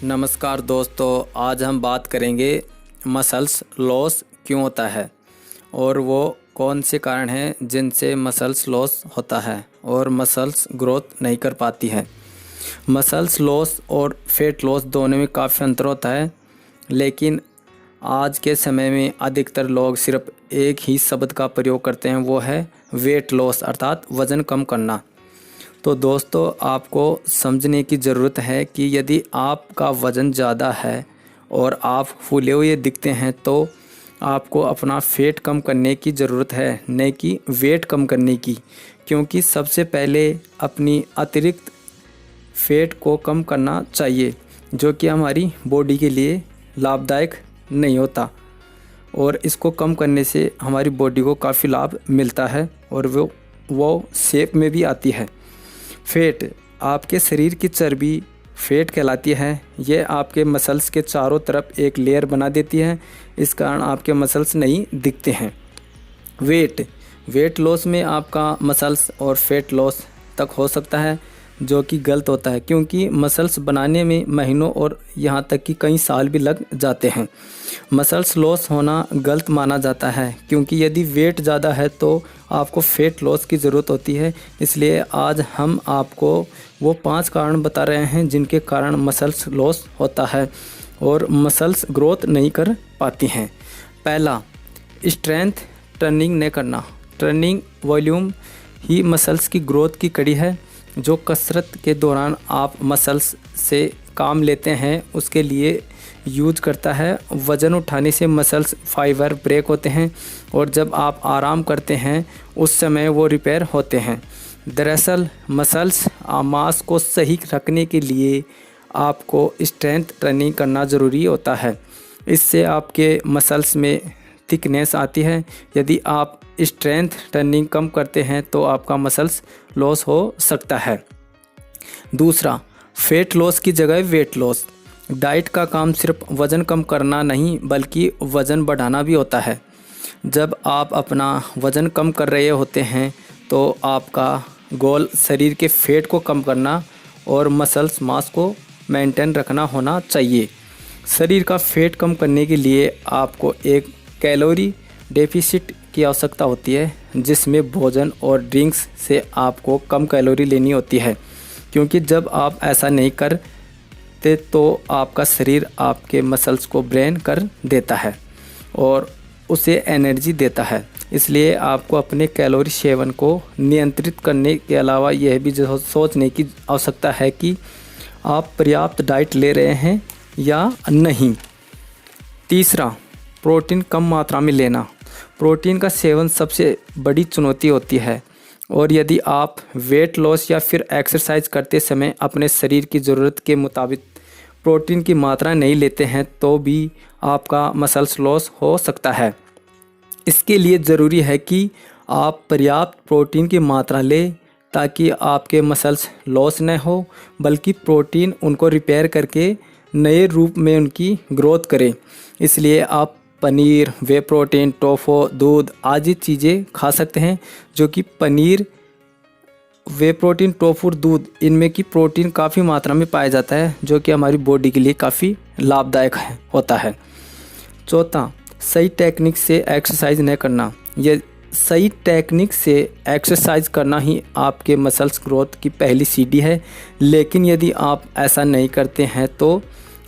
नमस्कार दोस्तों, आज हम बात करेंगे मसल्स लॉस क्यों होता है और वो कौन से कारण हैं जिनसे मसल्स लॉस होता है और मसल्स ग्रोथ नहीं कर पाती है। मसल्स लॉस और फैट लॉस दोनों में काफ़ी अंतर होता है, लेकिन आज के समय में अधिकतर लोग सिर्फ एक ही शब्द का प्रयोग करते हैं, वो है वेट लॉस अर्थात वज़न कम करना। तो दोस्तों, आपको समझने की ज़रूरत है कि यदि आपका वज़न ज़्यादा है और आप फूले हुए दिखते हैं तो आपको अपना फ़ैट कम करने की ज़रूरत है, न कि वेट कम करने की। क्योंकि सबसे पहले अपनी अतिरिक्त फ़ैट को कम करना चाहिए, जो कि हमारी बॉडी के लिए लाभदायक नहीं होता, और इसको कम करने से हमारी बॉडी को काफ़ी लाभ मिलता है और वो शेप में भी आती है। फैट आपके शरीर की चर्बी फैट कहलाती है। ये आपके मसल्स के चारों तरफ एक लेयर बना देती है, इस कारण आपके मसल्स नहीं दिखते हैं। वेट लॉस में आपका मसल्स और फैट लॉस तक हो सकता है, जो कि गलत होता है, क्योंकि मसल्स बनाने में महीनों और यहाँ तक कि कई साल भी लग जाते हैं। मसल्स लॉस होना गलत माना जाता है, क्योंकि यदि वेट ज़्यादा है तो आपको फैट लॉस की ज़रूरत होती है। इसलिए आज हम आपको वो 5 कारण बता रहे हैं जिनके कारण मसल्स लॉस होता है और मसल्स ग्रोथ नहीं कर पाती हैं। पहला, स्ट्रेंथ ट्रेनिंग न करना। ट्रेनिंग वॉल्यूम ही मसल्स की ग्रोथ की कड़ी है। जो कसरत के दौरान आप मसल्स से काम लेते हैं उसके लिए यूज करता है। वज़न उठाने से मसल्स फाइबर ब्रेक होते हैं और जब आप आराम करते हैं उस समय वो रिपेयर होते हैं। दरअसल मसल्स मास को सही रखने के लिए आपको स्ट्रेंथ ट्रेनिंग करना ज़रूरी होता है। इससे आपके मसल्स में थिकनेस आती है। यदि आप स्ट्रेंथ ट्रेनिंग कम करते हैं तो आपका मसल्स लॉस हो सकता है। दूसरा, फैट लॉस की जगह वेट लॉस। डाइट का काम सिर्फ वज़न कम करना नहीं बल्कि वज़न बढ़ाना भी होता है। जब आप अपना वज़न कम कर रहे होते हैं तो आपका गोल शरीर के फैट को कम करना और मसल्स मास को मेंटेन रखना होना चाहिए। शरीर का फैट कम करने के लिए आपको एक कैलोरी डेफिसिट की आवश्यकता होती है, जिसमें भोजन और ड्रिंक्स से आपको कम कैलोरी लेनी होती है। क्योंकि जब आप ऐसा नहीं करते तो आपका शरीर आपके मसल्स को ब्रेन कर देता है और उसे एनर्जी देता है। इसलिए आपको अपने कैलोरी सेवन को नियंत्रित करने के अलावा यह भी सोचने की आवश्यकता है कि आप पर्याप्त डाइट ले रहे हैं या नहीं। तीसरा, प्रोटीन कम मात्रा में लेना। प्रोटीन का सेवन सबसे बड़ी चुनौती होती है, और यदि आप वेट लॉस या फिर एक्सरसाइज करते समय अपने शरीर की ज़रूरत के मुताबिक प्रोटीन की मात्रा नहीं लेते हैं तो भी आपका मसल्स लॉस हो सकता है। इसके लिए ज़रूरी है कि आप पर्याप्त प्रोटीन की मात्रा लें ताकि आपके मसल्स लॉस न हो, बल्कि प्रोटीन उनको रिपेयर करके नए रूप में उनकी ग्रोथ करे। इसलिए आप पनीर, वे प्रोटीन, टोफू, दूध आदि चीज़ें खा सकते हैं, जो कि पनीर, वे प्रोटीन, टोफू, दूध, इनमें की प्रोटीन काफ़ी मात्रा में पाया जाता है, जो कि हमारी बॉडी के लिए काफ़ी लाभदायक होता है। चौथा, सही टेक्निक से एक्सरसाइज न करना। यह सही टेक्निक से एक्सरसाइज करना ही आपके मसल्स ग्रोथ की पहली सीढ़ी है, लेकिन यदि आप ऐसा नहीं करते हैं तो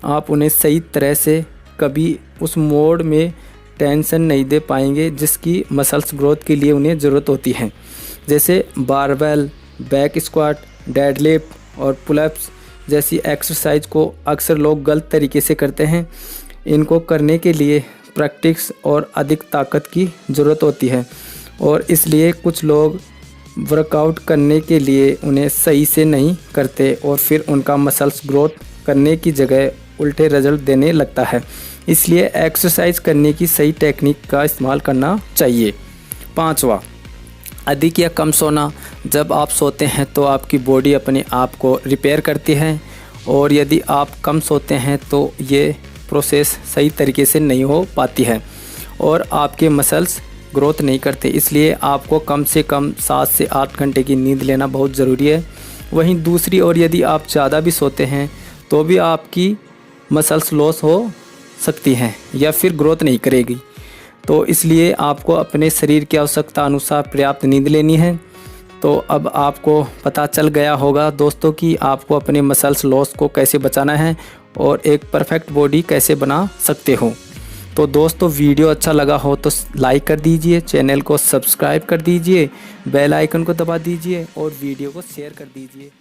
आप उन्हें सही तरह से कभी उस मोड में टेंशन नहीं दे पाएंगे जिसकी मसल्स ग्रोथ के लिए उन्हें ज़रूरत होती है। जैसे बारबेल, बैक स्क्वाट, डेडलिफ्ट और पुलअप्स जैसी एक्सरसाइज को अक्सर लोग गलत तरीके से करते हैं। इनको करने के लिए प्रैक्टिस और अधिक ताकत की ज़रूरत होती है, और इसलिए कुछ लोग वर्कआउट करने के लिए उन्हें सही से नहीं करते और फिर उनका मसल्स ग्रोथ करने की जगह उल्टे रिजल्ट देने लगता है। इसलिए एक्सरसाइज करने की सही टेक्निक का इस्तेमाल करना चाहिए। पांचवा, अधिक या कम सोना। जब आप सोते हैं तो आपकी बॉडी अपने आप को रिपेयर करती है, और यदि आप कम सोते हैं तो ये प्रोसेस सही तरीके से नहीं हो पाती है और आपके मसल्स ग्रोथ नहीं करते। इसलिए आपको कम से कम 7 से 8 घंटे की नींद लेना बहुत ज़रूरी है। वहीं दूसरी ओर यदि आप ज़्यादा भी सोते हैं तो भी आपकी मसल्स लॉस हो सकती हैं या फिर ग्रोथ नहीं करेगी। तो इसलिए आपको अपने शरीर की आवश्यकता अनुसार पर्याप्त नींद लेनी है। तो अब आपको पता चल गया होगा दोस्तों कि आपको अपने मसल्स लॉस को कैसे बचाना है और एक परफेक्ट बॉडी कैसे बना सकते हो। तो दोस्तों वीडियो अच्छा लगा हो तो लाइक कर दीजिए, चैनल को सब्सक्राइब कर दीजिए, बेल आइकन को दबा दीजिए और वीडियो को शेयर कर दीजिए।